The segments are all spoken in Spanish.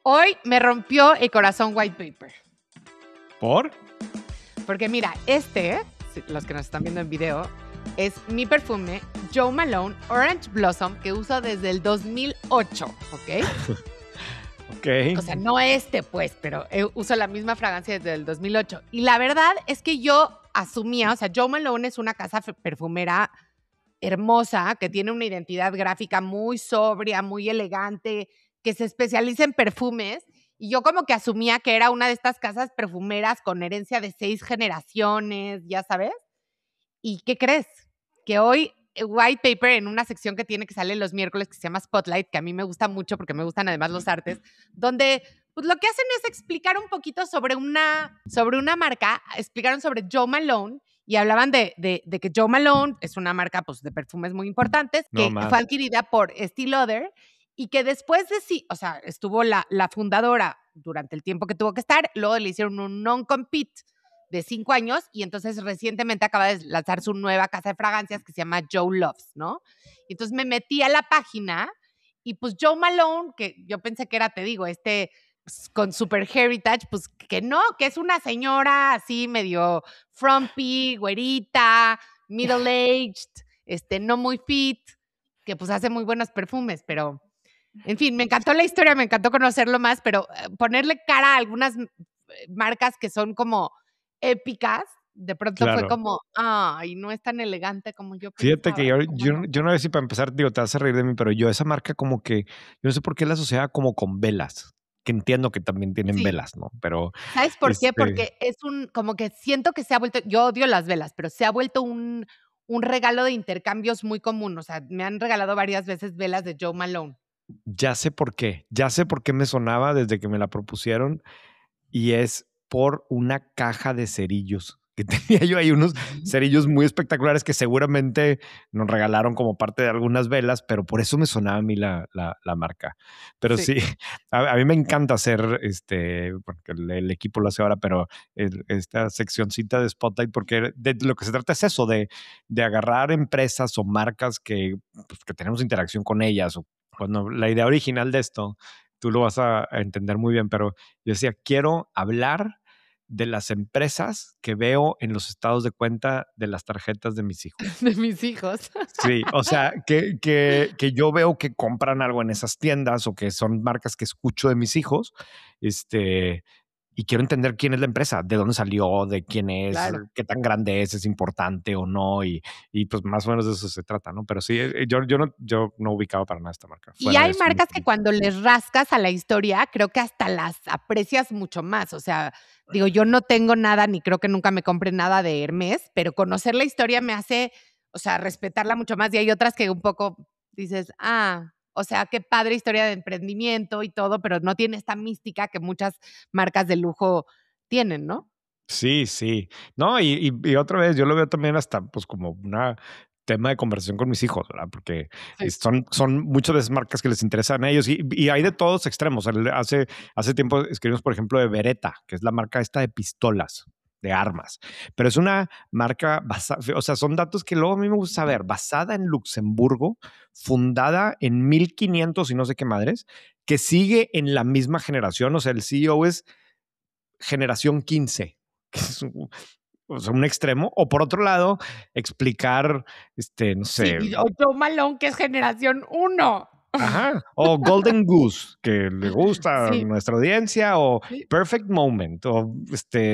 Hoy me rompió el corazón White Paper. ¿Por? Porque mira, los que nos están viendo en video, es mi perfume Jo Malone Orange Blossom que uso desde el 2008, ¿ok? Ok. O sea, no pues, pero uso la misma fragancia desde el 2008. Y la verdad es que yo asumía, o sea, Jo Malone es una casa perfumera hermosa, que tiene una identidad gráfica muy sobria, muy elegante, que se especializa en perfumes. Y yo como que asumía que era una de estas casas perfumeras con herencia de 6 generaciones, ya sabes. ¿Y qué crees? Que hoy White Paper, en una sección que tiene que salir los miércoles que se llama Spotlight, que a mí me gusta mucho porque me gustan además los artes, donde pues lo que hacen es explicar un poquito sobre una marca, explicaron sobre Jo Malone y hablaban de que Jo Malone es una marca pues, de perfumes muy importantes, que fue adquirida por Estée Lauder y que después de sí, o sea, estuvo la fundadora durante el tiempo que tuvo que estar, luego le hicieron un non-compete de 5 años y entonces recientemente acaba de lanzar su nueva casa de fragancias que se llama Jo Loves, ¿no? Y entonces me metí a la página y pues Jo Malone, que yo pensé que era, te digo, pues, con super heritage, pues que no, que es una señora así medio frumpy, güerita, middle-aged, no muy fit, que pues hace muy buenos perfumes, pero en fin, me encantó la historia, me encantó conocerlo más, pero ponerle cara a algunas marcas que son como épicas, de pronto fue como, ay, no es tan elegante como yo pensaba. Fíjate que yo no sé si para empezar, digo, te vas a reír de mí, pero yo esa marca como que, yo no sé por qué la asociaba como con velas, que entiendo que también tienen velas, ¿no? Pero ¿sabes por qué? Porque es como que siento que se ha vuelto, yo odio las velas, pero se ha vuelto un regalo de intercambios muy común. O sea, me han regalado varias veces velas de Jo Malone. Ya sé por qué me sonaba desde que me la propusieron y es por una caja de cerillos que tenía yo ahí, unos cerillos muy espectaculares que seguramente nos regalaron como parte de algunas velas, pero por eso me sonaba a mí la marca. Pero sí, a mí me encanta hacer, porque el equipo lo hace ahora, pero esta seccioncita de Spotlight, porque de lo que se trata es eso, de agarrar empresas o marcas que tenemos interacción con ellas. O cuando la idea original de esto, tú lo vas a entender muy bien, pero yo decía, quiero hablar de las empresas que veo en los estados de cuenta de las tarjetas de mis hijos. De mis hijos. Sí, o sea, que yo veo que compran algo en esas tiendas o que son marcas que escucho de mis hijos, y quiero entender quién es la empresa, de dónde salió, de quién es, qué tan grande es importante o no, y pues más o menos de eso se trata, ¿no? Pero sí, yo no ubicaba para nada esta marca. Y hay marcas que cuando les rascas a la historia, creo que hasta las aprecias mucho más. O sea, digo, yo no tengo nada, ni creo que nunca me compre nada de Hermès, pero conocer la historia me hace, o sea, respetarla mucho más. Y hay otras que un poco dices, o sea, qué padre historia de emprendimiento y todo, pero no tiene esta mística que muchas marcas de lujo tienen, ¿no? Sí, sí. No, y otra vez, yo lo veo también hasta pues como una tema de conversación con mis hijos, ¿verdad? Porque son muchas de esas marcas que les interesan a ellos y hay de todos extremos. Hace tiempo escribimos, por ejemplo, de Beretta, que es la marca esta de pistolas, de armas, pero es una marca basada, o sea, son datos que luego a mí me gusta saber, basada en Luxemburgo, fundada en 1500 y no sé qué madres, que sigue en la misma generación, o sea, el CEO es generación 15, que es un extremo, o por otro lado, explicar, no sé. Sí, o Jo Malone, que es generación 1. Ajá, o Golden Goose, que le gusta a nuestra audiencia, o Perfect Moment, o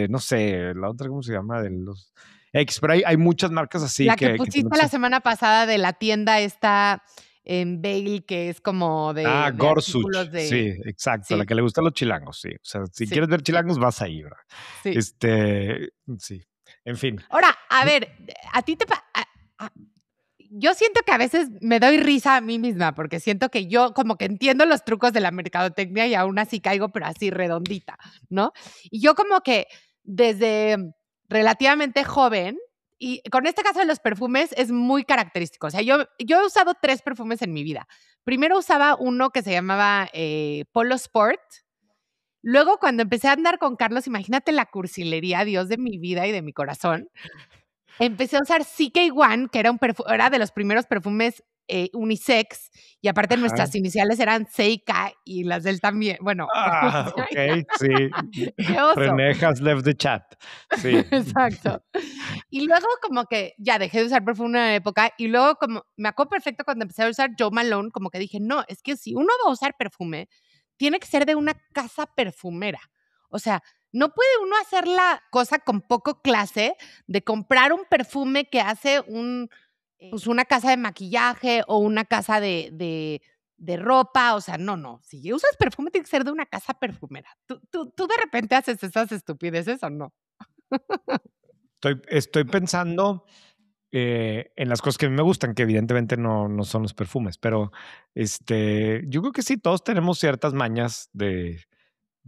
no sé, la otra, ¿cómo se llama? De los X, pero hay muchas marcas así. La que pusiste la semana pasada de la tienda esta en Bale, que es como de Gorsuch, de... sí, exacto, la que le gusta a los chilangos, sí. O sea, si quieres ver chilangos, vas ahí, ¿verdad? Sí. Sí, en fin. Ahora, a ver, a ti te... yo siento que a veces me doy risa a mí misma, porque siento que yo como que entiendo los trucos de la mercadotecnia y aún así caigo, pero así redondita, ¿no? Y yo como que desde relativamente joven, y con este caso de los perfumes es muy característico. O sea, yo he usado 3 perfumes en mi vida. Primero usaba uno que se llamaba Polo Sport. Luego, cuando empecé a andar con Carlos, imagínate la cursilería, Dios de mi vida y de mi corazón, empecé a usar CK1, que era de los primeros perfumes unisex, y aparte Ajá. nuestras iniciales eran C y K y las de él también. Bueno, Ok, sí. qué oso. René has left the chat. Sí. Exacto. Y luego como que ya dejé de usar perfume una época y luego como me acuerdo perfecto cuando empecé a usar Jo Malone, como que dije, no, es que si uno va a usar perfume, tiene que ser de una casa perfumera. O sea, no puede uno hacer la cosa con poco clase de comprar un perfume que hace pues una casa de maquillaje o una casa de ropa. O sea, no. Si usas perfume, tiene que ser de una casa perfumera. ¿Tú de repente haces esas estupideces o no? Estoy pensando en las cosas que a mí me gustan, que evidentemente no son los perfumes, pero yo creo que sí, todos tenemos ciertas mañas de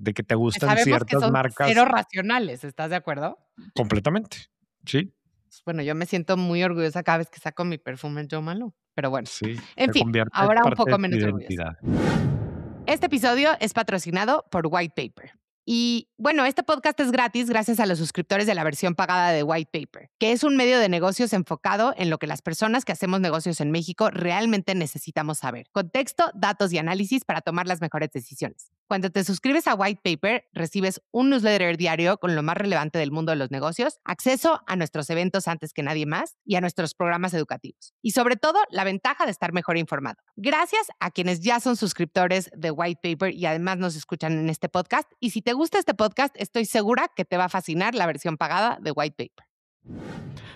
que te Que gustan sabemos que ciertas son cero marcas racionales, ¿estás de acuerdo? completamente. Sí, Pues, bueno, yo me siento muy orgullosa cada vez que saco mi perfume Jo Malone, pero bueno, sí, en se fin, convierte en ahora un parte de poco tu menos orgullosa. identidad. Este episodio es patrocinado por White Paper. Y bueno, este podcast es gratis gracias a los suscriptores de la versión pagada de White Paper, que es un medio de negocios enfocado en lo que las personas que hacemos negocios en México realmente necesitamos saber. Contexto, datos y análisis para tomar las mejores decisiones. Cuando te suscribes a White Paper, recibes un newsletter diario con lo más relevante del mundo de los negocios, acceso a nuestros eventos antes que nadie más y a nuestros programas educativos. Y sobre todo, la ventaja de estar mejor informado. Gracias a quienes ya son suscriptores de White Paper y además nos escuchan en este podcast. Y si te gusta este podcast, estoy segura que te va a fascinar la versión pagada de White Paper.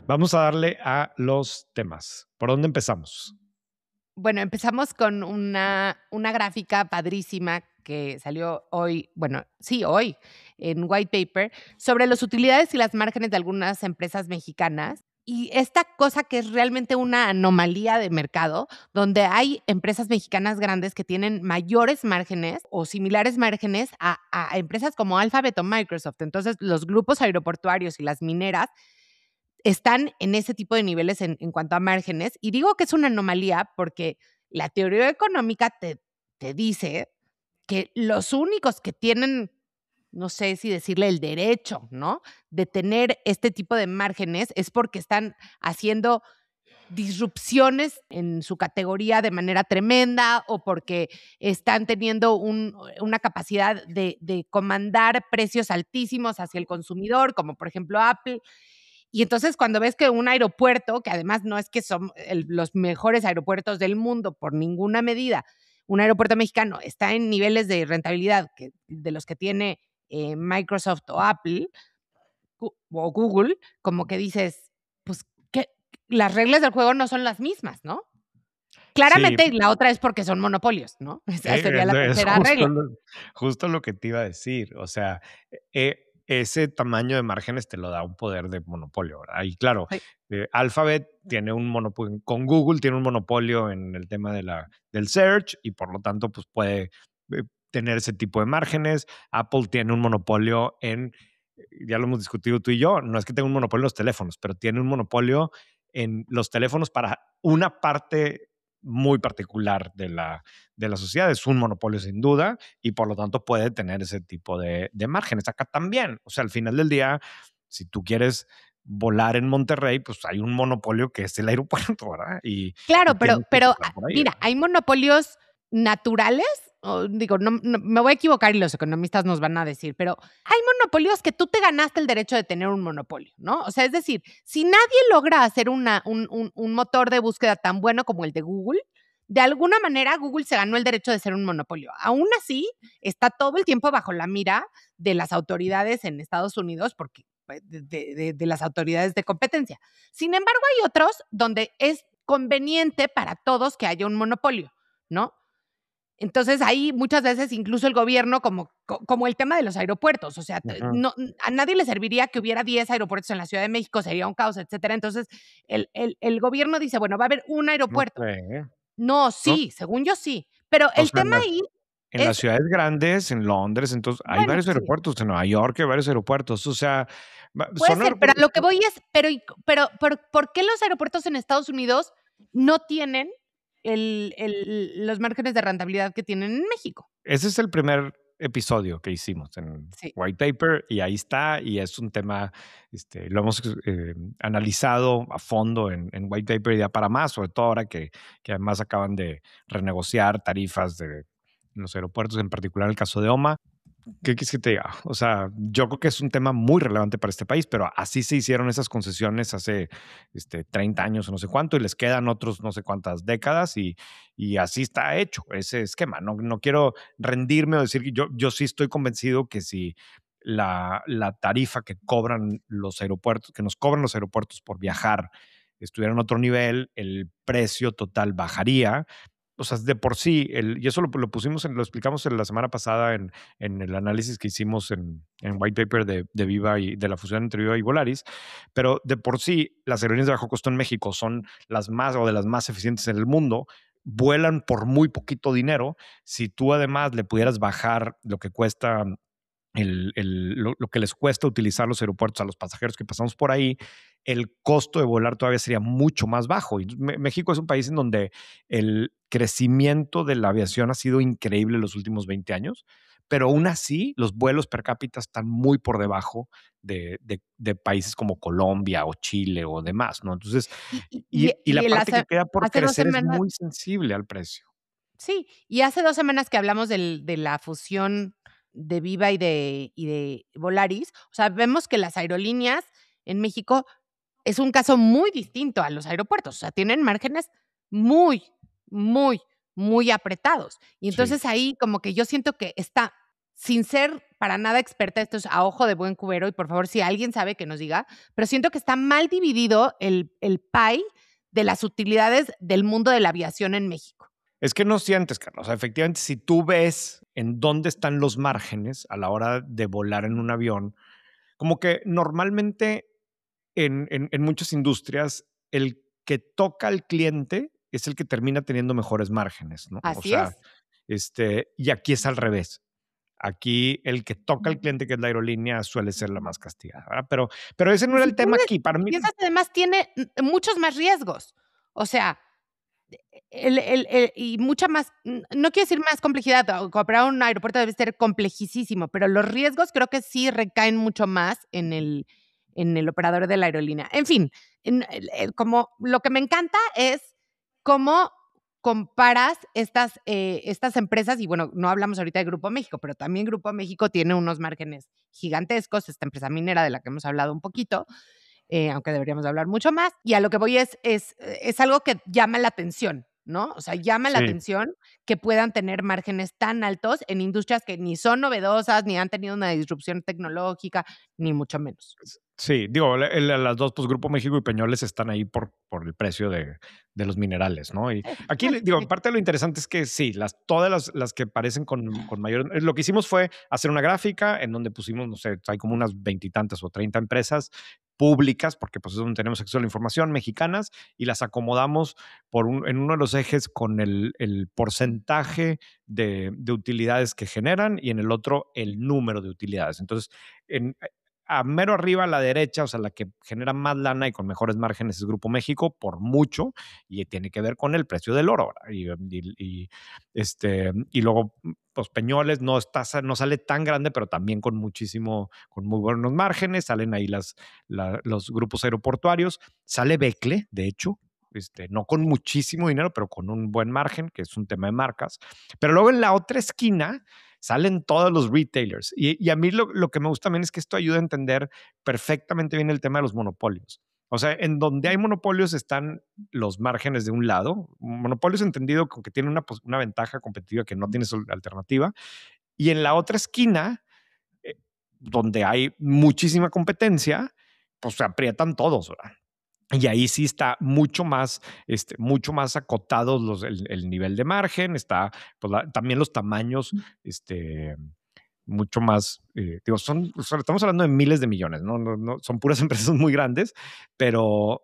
Vamos a darle a los temas. ¿Por dónde empezamos? Bueno, empezamos con una gráfica padrísima que salió hoy, bueno, sí, hoy, en White Paper, sobre las utilidades y las márgenes de algunas empresas mexicanas. Y esta cosa que es realmente una anomalía de mercado, donde hay empresas mexicanas grandes que tienen mayores márgenes o similares márgenes a empresas como Alphabet o Microsoft. Entonces, los grupos aeroportuarios y las mineras están en ese tipo de niveles en cuanto a márgenes. Y digo que es una anomalía porque la teoría económica te dice que los únicos que tienen, no sé si decirle el derecho, ¿no? De tener este tipo de márgenes es porque están haciendo disrupciones en su categoría de manera tremenda o porque están teniendo una capacidad de comandar precios altísimos hacia el consumidor, como por ejemplo Apple. Y entonces cuando ves que un aeropuerto, que además no es que son los mejores aeropuertos del mundo por ninguna medida, un aeropuerto mexicano está en niveles de rentabilidad de los que tiene Microsoft o Apple o Google, como que dices, pues que las reglas del juego no son las mismas, ¿no? Sí, Claramente la otra es porque son monopolios, ¿no? Esa sería la es tercera regla. justo lo que te iba a decir. O sea, ese tamaño de márgenes te lo da un poder de monopolio, ¿verdad? Y claro, Sí. Alphabet tiene un monopolio, con Google tiene un monopolio en el tema del search y por lo tanto pues puede tener ese tipo de márgenes. Apple tiene un monopolio ya lo hemos discutido tú y yo, no es que tenga un monopolio en los teléfonos, pero tiene un monopolio en los teléfonos para una parte muy particular de la sociedad. Es un monopolio sin duda y por lo tanto puede tener ese tipo de márgenes. Acá también, o sea, al final del día, si tú quieres volar en Monterrey, pues hay un monopolio que es el aeropuerto, ¿verdad? Y Claro, tienes que pero empezar por ahí, mira, ¿verdad? hay monopolios naturales, o digo, me voy a equivocar y los economistas nos van a decir, pero hay monopolios que tú te ganaste el derecho de tener un monopolio, ¿no? O sea, es decir, si nadie logra hacer un motor de búsqueda tan bueno como el de Google, de alguna manera Google se ganó el derecho de ser un monopolio. Aún así, está todo el tiempo bajo la mira de las autoridades en Estados Unidos, porque de las autoridades de competencia. Sin embargo, hay otros donde es conveniente para todos que haya un monopolio, ¿no? Entonces ahí muchas veces incluso el gobierno, como el tema de los aeropuertos, o sea, Ujú. no, a nadie le serviría que hubiera 10 aeropuertos en la Ciudad de México, sería un caos, etcétera. Entonces el gobierno dice, bueno, va a haber un No aeropuerto. sé, No, ¿no? sí, según yo sí, pero O el sea, tema ahí en las es, ciudades grandes, en Londres, entonces hay bueno, varios sí, aeropuertos, en Nueva York hay varios aeropuertos, o sea, puede son ser, pero a aeropuertos. lo que voy es, pero ¿por qué los aeropuertos en Estados Unidos no tienen los márgenes de rentabilidad que tienen en México? Ese es el primer episodio que hicimos en Sí. White Paper y ahí está y es un tema, lo hemos analizado a fondo en White Paper y ya para más, sobre todo ahora que además acaban de renegociar tarifas de los aeropuertos, en particular el caso de OMA. ¿Qué quieres que te diga? O sea, yo creo que es un tema muy relevante para este país, pero así se hicieron esas concesiones hace 30 años o no sé cuánto y les quedan otros no sé cuántas décadas y así está hecho ese esquema. No, no quiero rendirme o decir que yo sí estoy convencido que si la tarifa que cobran los aeropuertos, que nos cobran los aeropuertos por viajar, estuviera en otro nivel, el precio total bajaría. O sea, de por sí, y eso lo pusimos, lo explicamos en la semana pasada en el análisis que hicimos en White Paper de Viva y de la fusión entre Viva y Volaris, pero de por sí las aerolíneas de bajo costo en México son las más o de las más eficientes en el mundo, vuelan por muy poquito dinero. Si tú además le pudieras bajar lo que cuesta lo que les cuesta utilizar los aeropuertos a los pasajeros que pasamos por ahí, el costo de volar todavía sería mucho más bajo. Y México es un país en donde el crecimiento de la aviación ha sido increíble en los últimos 20 años, pero aún así los vuelos per cápita están muy por debajo de países como Colombia o Chile o demás, ¿no? Entonces, y la Y parte que queda por hace 2 crecer es semanas muy sensible al precio. sí, y hace 2 semanas que hablamos de la fusión de Viva y de Volaris, o sea, vemos que las aerolíneas en México es un caso muy distinto a los aeropuertos, o sea, tienen márgenes muy, muy, muy apretados. Y Sí. entonces ahí como que yo siento que está, sin ser para nada experta, esto es a ojo de buen cubero y por favor, si alguien sabe que nos diga, pero siento que está mal dividido el pie de las utilidades del mundo de la aviación en México. Es que no sientes, Carlos. O sea, efectivamente, si tú ves en dónde están los márgenes a la hora de volar en un avión, como que normalmente en muchas industrias, el que toca al cliente es el que termina teniendo mejores márgenes, ¿no? O Así sea, es. y aquí es al revés. Aquí el que toca al cliente, que es la aerolínea, suele ser la más castigada, ¿verdad? Pero ese no Y era si el tema tienes aquí. Para si mí, piensas, además tiene muchos más riesgos. O sea, y mucha más, no quiero decir más complejidad, operar un aeropuerto debe ser complejísimo, pero los riesgos creo que sí recaen mucho más en el operador de la aerolínea. En fin, como lo que me encanta es cómo comparas estas empresas, y bueno, no hablamos ahorita de Grupo México, pero también Grupo México tiene unos márgenes gigantescos, esta empresa minera de la que hemos hablado un poquito, aunque deberíamos hablar mucho más. Y a lo que voy es algo que llama la atención, ¿no? O sea, llama la sí. atención que puedan tener márgenes tan altos en industrias que ni son novedosas, ni han tenido una disrupción tecnológica, ni mucho menos. Sí, digo, las dos, pues Grupo México y Peñoles están ahí por el precio de los minerales, ¿no? Y aquí, Bueno, digo, sí. parte de lo interesante es que sí, todas las que parecen con mayor, lo que hicimos fue hacer una gráfica en donde pusimos, no sé, hay como unas veintitantas o 30 empresas públicas, porque pues es donde tenemos acceso a la información, mexicanas, y las acomodamos en uno de los ejes con el porcentaje de utilidades que generan y en el otro el número de utilidades. Entonces, en, a mero arriba a la derecha, o sea, la que genera más lana y con mejores márgenes es Grupo México, por mucho, y tiene que ver con el precio del oro. ¿Verdad? Y luego, pues Peñoles no sale tan grande, pero también con muy buenos márgenes, salen ahí los grupos aeroportuarios, sale Becle, de hecho, no con muchísimo dinero, pero con un buen margen, que es un tema de marcas. Pero luego en la otra esquina salen todos los retailers. Y a mí lo que me gusta también es que esto ayuda a entender perfectamente bien el tema de los monopolios. O sea, en donde hay monopolios están los márgenes de un lado. Monopolios entendido con que tiene una ventaja competitiva que no tiene alternativa. Y en la otra esquina, donde hay muchísima competencia, pues se aprietan todos, ¿verdad? Y ahí sí está mucho más acotados el nivel de margen, está pues, también los tamaños, mucho más, digo, estamos hablando de miles de millones, ¿no? Son puras empresas muy grandes, pero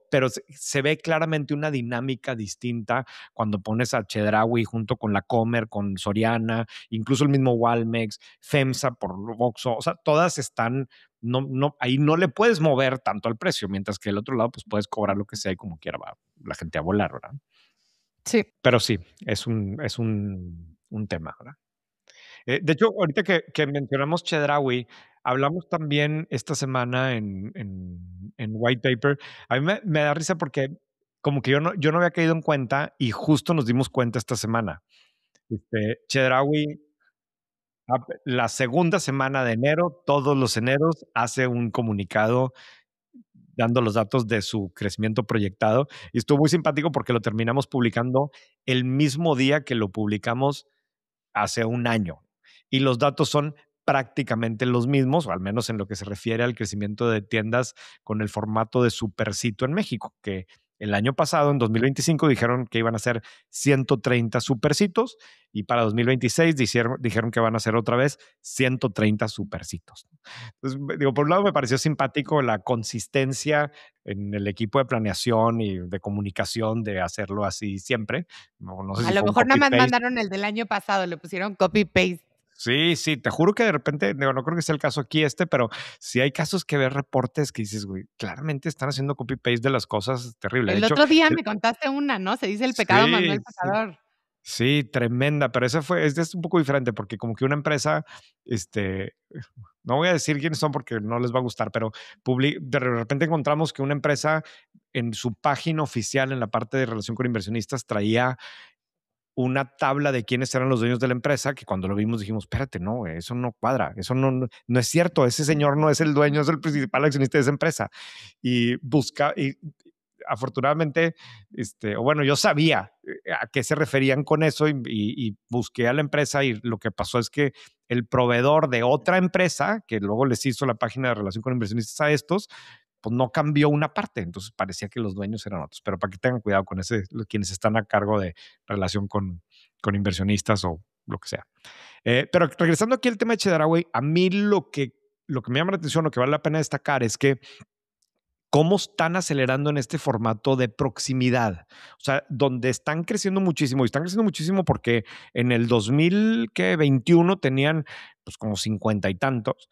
se ve claramente una dinámica distinta cuando pones a Chedraui junto con la Comer, con Soriana, incluso el mismo Walmex, FEMSA por Oxxo, o sea, todas están, ahí no le puedes mover tanto al precio, mientras que el otro lado, pues puedes cobrar lo que sea y como quiera va la gente a volar, ¿verdad? Sí. Pero sí, es un tema, ¿verdad? De hecho, ahorita que mencionamos Chedraui, hablamos también esta semana en White Paper. A mí me da risa porque como que yo no había caído en cuenta y justo nos dimos cuenta esta semana. Chedraui, la segunda semana de enero, todos los eneros, hace un comunicado dando los datos de su crecimiento proyectado y estuvo muy simpático porque lo terminamos publicando el mismo día que lo publicamos hace un año. Y los datos son prácticamente los mismos, o al menos en lo que se refiere al crecimiento de tiendas con el formato de Supercito en México, que el año pasado, en 2025, dijeron que iban a ser 130 Supercitos y para 2026 dijeron que van a ser otra vez 130 Supercitos. Entonces, digo, por un lado me pareció simpático la consistencia en el equipo de planeación y de comunicación de hacerlo así siempre. No sé A si lo fue un mejor nada más copy-paste. mandaron el del año pasado, le pusieron copy-paste. Sí, sí, te juro que de repente, digo, no creo que sea el caso aquí pero sí hay casos que ves reportes que dices, güey, claramente están haciendo copy-paste de las cosas terribles. De El hecho, otro día el- me contaste una, ¿no? Se dice el pecado mandó sí, el sí, pecador. sí, tremenda, pero es un poco diferente porque como que una empresa, no voy a decir quiénes son porque no les va a gustar, pero de repente encontramos que una empresa en su página oficial, en la parte de relación con inversionistas, traía una tabla de quiénes eran los dueños de la empresa, que cuando lo vimos dijimos, espérate, no, güey, eso no cuadra, eso no es cierto, ese señor no es el dueño, es el principal accionista de esa empresa. Y afortunadamente, o bueno, yo sabía a qué se referían con eso y busqué a la empresa y lo que pasó es que el proveedor de otra empresa, que luego les hizo la página de relación con inversionistas a estos, pues no cambió una parte, entonces parecía que los dueños eran otros, pero para que tengan cuidado con quienes están a cargo de relación con inversionistas o lo que sea. Pero regresando aquí al tema de Chedraui, a mí lo que me llama la atención, lo que vale la pena destacar es que cómo están acelerando en este formato de proximidad. O sea, donde están creciendo muchísimo, y están creciendo muchísimo porque en el 2021 tenían pues como 50 y tantos,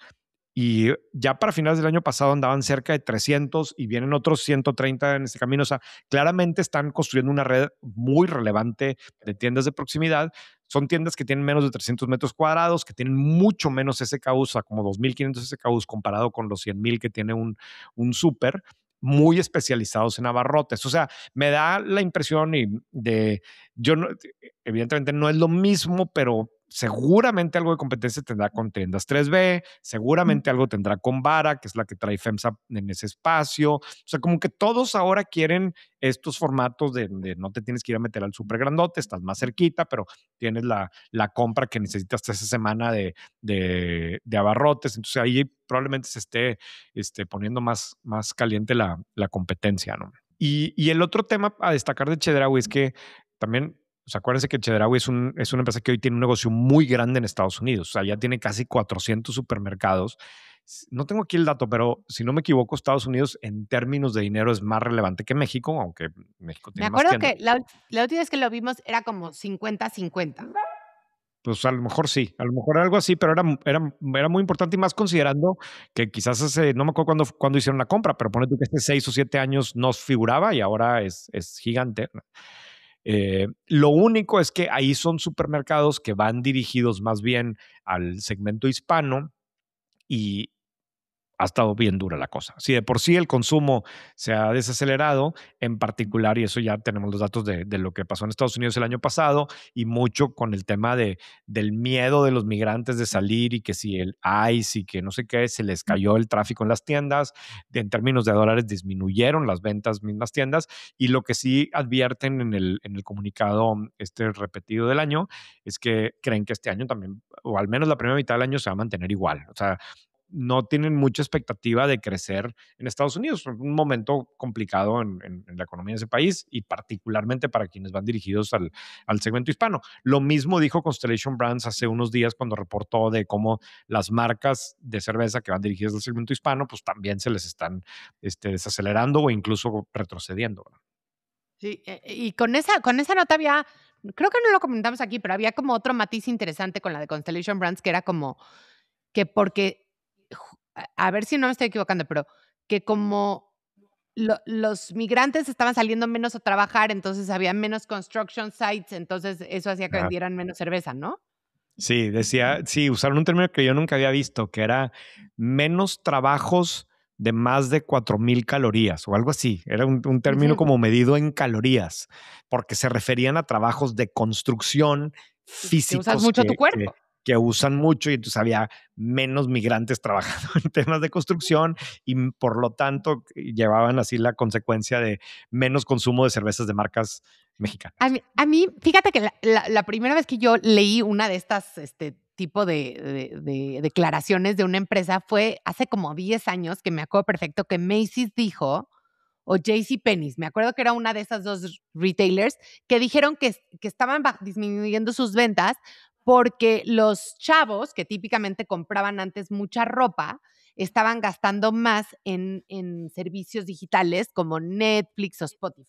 y ya para finales del año pasado andaban cerca de 300 y vienen otros 130 en este camino. O sea, claramente están construyendo una red muy relevante de tiendas de proximidad. Son tiendas que tienen menos de 300 metros cuadrados, que tienen mucho menos SKUs, o sea, como 2.500 SKUs comparado con los 100,000 que tiene un súper, muy especializados en abarrotes. O sea, me da la impresión yo no, evidentemente no es lo mismo, pero seguramente algo de competencia tendrá con tiendas 3B, seguramente algo tendrá con Vara, que es la que trae FEMSA en ese espacio. O sea, como que todos ahora quieren estos formatos de no te tienes que ir a meter al súper grandote, estás más cerquita, pero tienes la compra que necesitas esa semana de abarrotes. Entonces ahí probablemente se esté poniendo más caliente la competencia, ¿no? Y el otro tema a destacar de Chedraui es que también, o sea, acuérdense que Chedraui es una empresa que hoy tiene un negocio muy grande en Estados Unidos. O sea, ya tiene casi 400 supermercados. No tengo aquí el dato, pero si no me equivoco, Estados Unidos en términos de dinero es más relevante que México, aunque México Me tiene más acuerdo tiendas. que la última vez que lo vimos era como 50-50. Pues a lo mejor sí, a lo mejor algo así, pero era muy importante y más considerando que quizás no me acuerdo cuándo hicieron la compra, pero pone tú que hace 6 o 7 años no figuraba y ahora es gigante. Lo único es que ahí son supermercados que van dirigidos más bien al segmento hispano y, ha estado bien dura la cosa. Si de por sí el consumo se ha desacelerado, en particular, y eso ya tenemos los datos de lo que pasó en Estados Unidos el año pasado, y mucho con el tema del miedo de los migrantes de salir y que si el ICE y que no sé qué, se les cayó el tráfico en las tiendas, en términos de dólares disminuyeron las ventas mismas tiendas, y lo que sí advierten en el comunicado repetido del año es que creen que este año también, o al menos la primera mitad del año, se va a mantener igual. O sea, no tienen mucha expectativa de crecer en Estados Unidos. Un momento complicado en la economía de ese país y particularmente para quienes van dirigidos al segmento hispano. Lo mismo dijo Constellation Brands hace unos días cuando reportó de cómo las marcas de cerveza que van dirigidas al segmento hispano, pues también se les están desacelerando o incluso retrocediendo. Sí, y con esa nota había, creo que no lo comentamos aquí, pero había como otro matiz interesante con la de Constellation Brands, que era como que porque, a ver si no me estoy equivocando, pero que como los migrantes estaban saliendo menos a trabajar, entonces había menos construction sites, entonces eso hacía que Ajá. vendieran menos cerveza, ¿no? Sí, decía, sí, usaron un término que yo nunca había visto, que era menos trabajos de más de 4,000 calorías o algo así. Era un término Ujú. como medido en calorías, porque se referían a trabajos de construcción Que usas físicos mucho tu cuerpo. que usan mucho y entonces había menos migrantes trabajando en temas de construcción y por lo tanto llevaban así la consecuencia de menos consumo de cervezas de marcas mexicanas. Fíjate que la primera vez que yo leí una de estas, tipo de declaraciones de una empresa fue hace como 10 años, que me acuerdo perfecto que Macy's dijo, o JCPenney's, me acuerdo que era una de esas 2 retailers, que dijeron que estaban disminuyendo sus ventas porque los chavos, que típicamente compraban antes mucha ropa, estaban gastando más en servicios digitales como Netflix o Spotify.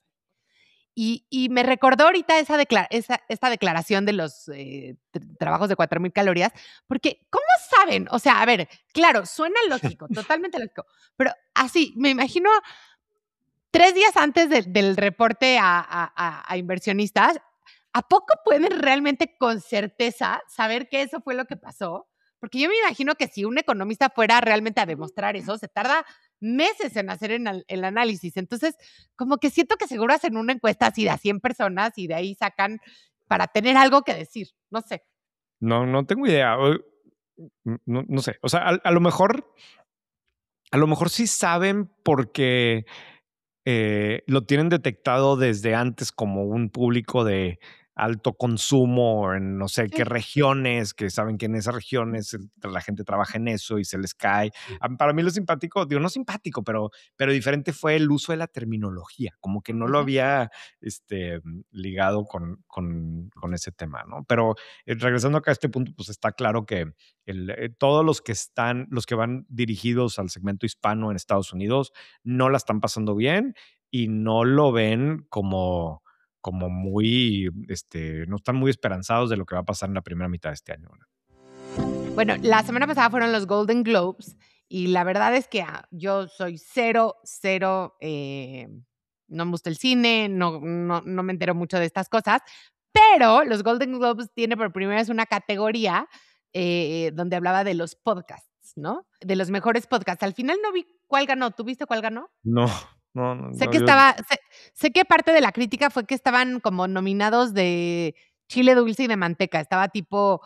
Y me recordó ahorita esta declaración de los trabajos de 4,000 calorías, porque ¿cómo saben? O sea, a ver, claro, suena lógico, totalmente lógico, pero así, me imagino 3 días antes del reporte a inversionistas, ¿a poco pueden realmente con certeza saber que eso fue lo que pasó? Porque yo me imagino que si un economista fuera realmente a demostrar eso, se tarda meses en hacer el análisis. Entonces, como que siento que seguro hacen una encuesta así de a 100 personas y de ahí sacan para tener algo que decir. No sé. No, no tengo idea. No, no sé. O sea, a lo mejor sí saben porque lo tienen detectado desde antes como un público de alto consumo en no sé qué Sí. regiones, que saben que en esas regiones la gente trabaja en eso y se les cae. Para mí lo simpático, digo, no simpático, pero diferente fue el uso de la terminología, como que no lo Ujú. había ligado con ese tema, ¿no? Pero regresando acá a este punto, pues está claro que todos los que van dirigidos al segmento hispano en Estados Unidos no la están pasando bien y no lo ven como muy, no están muy esperanzados de lo que va a pasar en la primera mitad de este año, ¿no? Bueno, la semana pasada fueron los Golden Globes y la verdad es que yo soy cero, cero, no me gusta el cine, no me entero mucho de estas cosas, pero los Golden Globes tiene por primera vez una categoría donde hablaba de los podcasts, ¿no? De los mejores podcasts. Al final no vi cuál ganó. ¿Tú viste cuál ganó? No, no, no, Sé no, que sé que parte de la crítica fue que estaban como nominados de chile dulce y de manteca. Estaba tipo,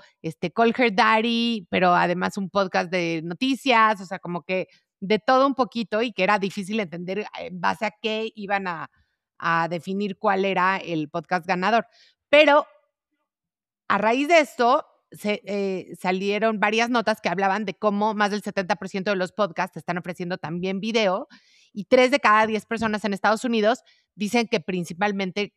Call Her Daddy, pero además un podcast de noticias, o sea, como que de todo un poquito y que era difícil entender en base a qué iban a definir cuál era el podcast ganador. Pero a raíz de esto, salieron varias notas que hablaban de cómo más del 70% de los podcasts están ofreciendo también video y 3 de cada 10 personas en Estados Unidos dicen que principalmente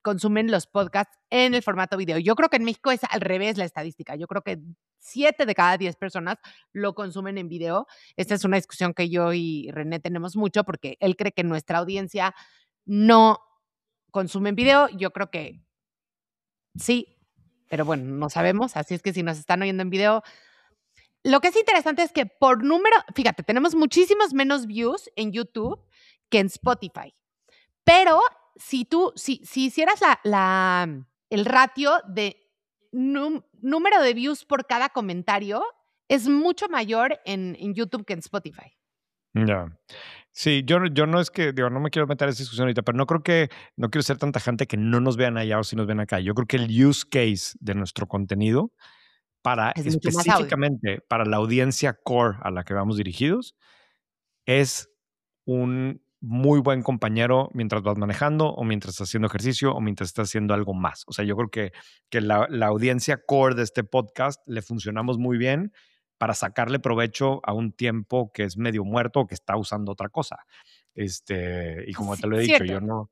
consumen los podcasts en el formato video. Yo creo que en México es al revés la estadística. Yo creo que 7 de cada 10 personas lo consumen en video. Esta es una discusión que yo y René tenemos mucho porque él cree que nuestra audiencia no consume en video. Yo creo que sí, pero bueno, no sabemos, así es que si nos están oyendo en video, lo que es interesante es que por número, fíjate, tenemos muchísimos menos views en YouTube que en Spotify, pero si hicieras el ratio de número de views por cada comentario, es mucho mayor en YouTube que en Spotify. ya. Sí, yo no es que, digo, no me quiero meter en esa discusión ahorita, pero no quiero ser tan tajante que no nos vean allá o si nos ven acá. Yo creo que el use case de nuestro contenido para Es mucho más audio. específicamente para la audiencia core a la que vamos dirigidos es un muy buen compañero mientras vas manejando o mientras estás haciendo ejercicio o mientras estás haciendo algo más. O sea, yo creo que la audiencia core de este podcast le funcionamos muy bien para sacarle provecho a un tiempo que es medio muerto o que está usando otra cosa. Y como Sí, te lo he dicho, cierto. yo no,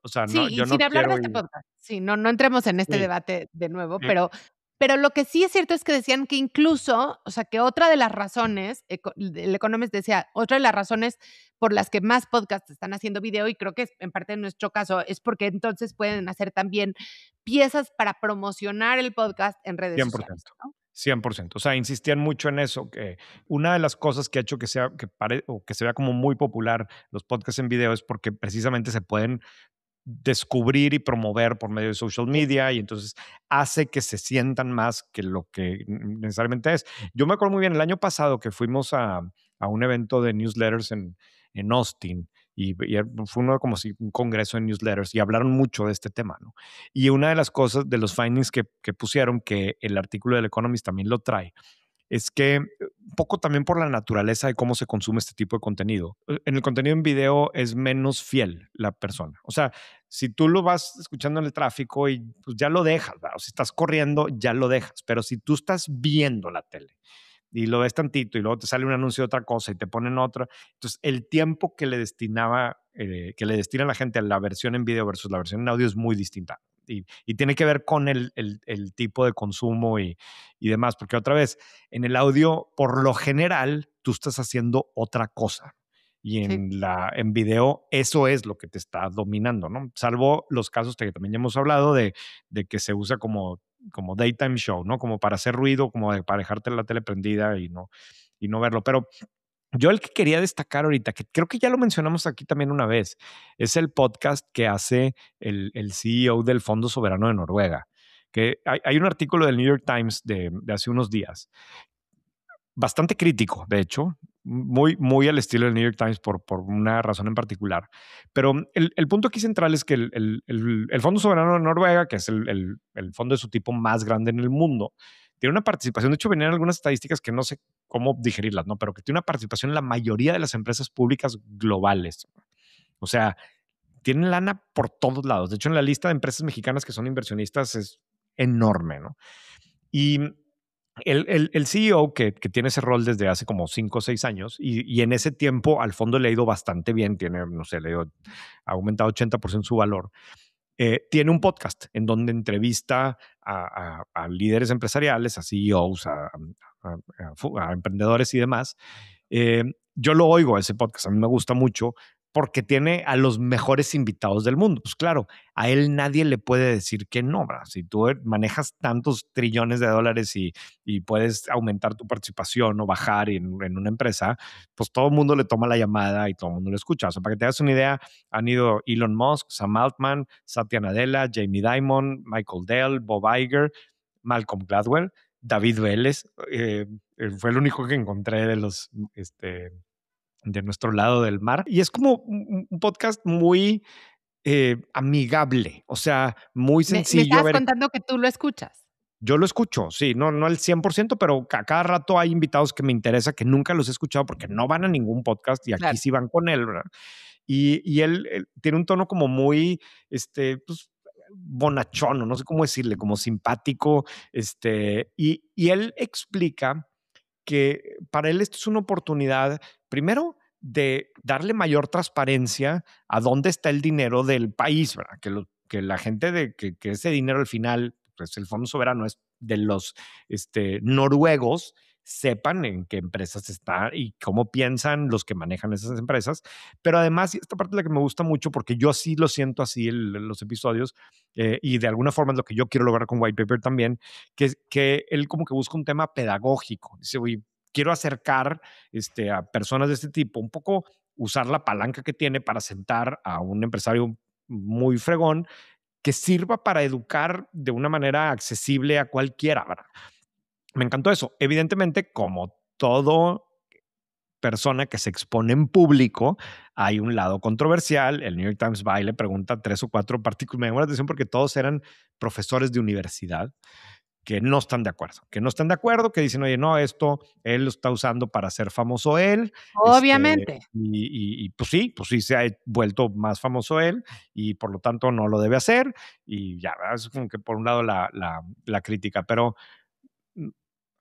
o sea, no, Sí, y yo no sin hablar de quiero este ir. podcast. Sí, no entremos en este Sí, debate de nuevo, eh, pero lo que sí es cierto es que decían que incluso, o sea, que otra de las razones, el Economist decía, otra de las razones por las que más podcasts están haciendo video, y creo que es en parte en nuestro caso, es porque entonces pueden hacer también piezas para promocionar el podcast en redes sociales, 100%. ¿no? 100%. O sea, insistían mucho en eso, que una de las cosas que ha hecho o que se vea como muy popular los podcasts en video es porque precisamente se pueden descubrir y promover por medio de social media y entonces hace que se sientan más que lo que necesariamente es. Yo me acuerdo muy bien el año pasado que fuimos a un evento de newsletters en Austin y fue uno como si un congreso de newsletters y hablaron mucho de este tema, ¿no? Y una de las cosas, de los findings que pusieron, que el artículo del Economist también lo trae, es que un poco también por la naturaleza de cómo se consume este tipo de contenido. En el contenido en video es menos fiel la persona. O sea, si tú lo vas escuchando en el tráfico y pues ya lo dejas, ¿verdad? O si estás corriendo, ya lo dejas. Pero si tú estás viendo la tele y lo ves tantito y luego te sale un anuncio de otra cosa y te ponen otra, entonces el tiempo que le destina la gente a la versión en video versus la versión en audio es muy distinta. Y tiene que ver con el tipo de consumo y demás, porque otra vez, en el audio, por lo general, tú estás haciendo otra cosa. Y Sí. en video, eso es lo que te está dominando, ¿no? Salvo los casos que también ya hemos hablado de que se usa como daytime show, ¿no? Como para hacer ruido, como para dejarte la tele prendida y no verlo. Pero yo el que quería destacar ahorita, que creo que ya lo mencionamos aquí también una vez, es el podcast que hace el CEO del Fondo Soberano de Noruega. Que hay un artículo del New York Times de hace unos días, bastante crítico, de hecho, muy, muy al estilo del New York Times por una razón en particular. Pero el punto aquí central es que el Fondo Soberano de Noruega, que es el fondo de su tipo más grande en el mundo, tiene una participación. De hecho, venían algunas estadísticas que no sé cómo digerirlas, ¿no? Pero que tiene una participación en la mayoría de las empresas públicas globales. O sea, tienen lana por todos lados. De hecho, en la lista de empresas mexicanas que son inversionistas es enorme, ¿no? Y el CEO que tiene ese rol desde hace como 5 o 6 años y en ese tiempo al fondo le ha ido bastante bien, tiene, no sé, ha aumentado 80% su valor. Tiene un podcast en donde entrevista a líderes empresariales, a CEOs, a emprendedores y demás. Yo lo oigo, ese podcast, a mí me gusta mucho porque tiene a los mejores invitados del mundo. Pues claro, a él nadie le puede decir que no, ¿verdad? Si tú manejas tantos trillones de dólares y puedes aumentar tu participación o bajar en una empresa, pues todo el mundo le toma la llamada y todo el mundo lo escucha. O sea, para que te hagas una idea, han ido Elon Musk, Sam Altman, Satya Nadella, Jamie Dimon, Michael Dell, Bob Iger, Malcolm Gladwell, David Vélez. Fue el único que encontré de nuestro lado del mar. Y es como un podcast muy amigable, o sea, muy Me sencillo. A estabas ver, contando que tú lo escuchas. yo lo escucho, sí, no al 100%, pero a cada rato hay invitados que me interesa, que nunca los he escuchado porque no van a ningún podcast y aquí Claro. sí van con él, ¿verdad? Y él tiene un tono como muy, pues, bonachón, no sé cómo decirle, como simpático, y él explica que para él esto es una oportunidad, primero, de darle mayor transparencia a dónde está el dinero del país, ¿verdad? Que la gente que ese dinero al final, pues el Fondo Soberano es de los noruegos, sepan en qué empresas está y cómo piensan los que manejan esas empresas. Pero además, y esta parte es la que me gusta mucho porque yo sí lo siento así los episodios y de alguna forma es lo que yo quiero lograr con White Paper también, que él como que busca un tema pedagógico. Dice, oye, quiero acercar a personas de este tipo, un poco usar la palanca que tiene para sentar a un empresario muy fregón que sirva para educar de una manera accesible a cualquiera, ¿verdad? Me encantó eso. Evidentemente, como todo persona que se expone en público, hay un lado controversial. El New York Times va y le pregunta 3 o 4 partículas. Me llamó la atención porque todos eran profesores de universidad que no están de acuerdo, que dicen, oye, no, esto él lo está usando para ser famoso él, Obviamente. pues sí se ha vuelto más famoso él y por lo tanto no lo debe hacer y ya, ¿verdad? Es como que por un lado la crítica, pero mm,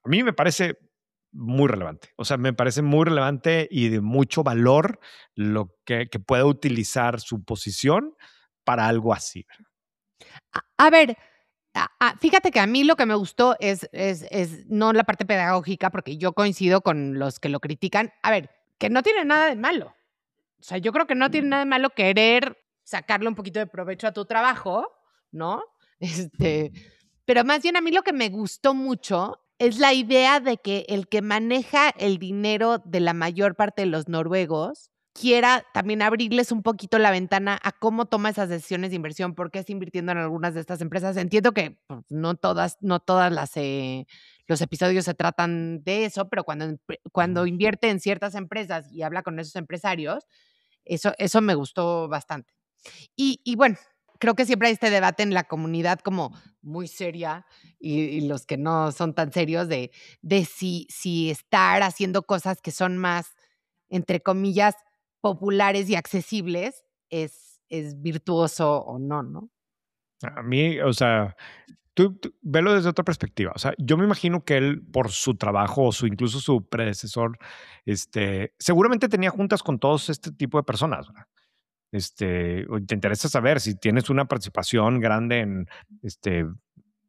a mí me parece muy relevante, o sea, me parece muy relevante y de mucho valor lo que pueda utilizar su posición para algo así. A ver, fíjate que a mí lo que me gustó es no la parte pedagógica, porque yo coincido con los que lo critican. A ver, que no tiene nada de malo. O sea, yo creo que no tiene nada de malo querer sacarle un poquito de provecho a tu trabajo, ¿no? Este, pero más bien a mí lo que me gustó mucho es la idea de que el que maneja el dinero de la mayor parte de los noruegos quiera también abrirles un poquito la ventana a cómo toma esas decisiones de inversión, por qué está invirtiendo en algunas de estas empresas. Entiendo que pues, no todas los episodios se tratan de eso, pero cuando invierte en ciertas empresas y habla con esos empresarios, eso me gustó bastante. Y bueno, creo que siempre hay este debate en la comunidad como muy seria y los que no son tan serios de si estar haciendo cosas que son más, entre comillas, populares y accesibles es virtuoso o no, ¿no? A mí, o sea, tú velo desde otra perspectiva. O sea, yo me imagino que él, por su trabajo o incluso su predecesor, seguramente tenía juntas con todos este tipo de personas, ¿verdad? O te interesa saber si tienes una participación grande en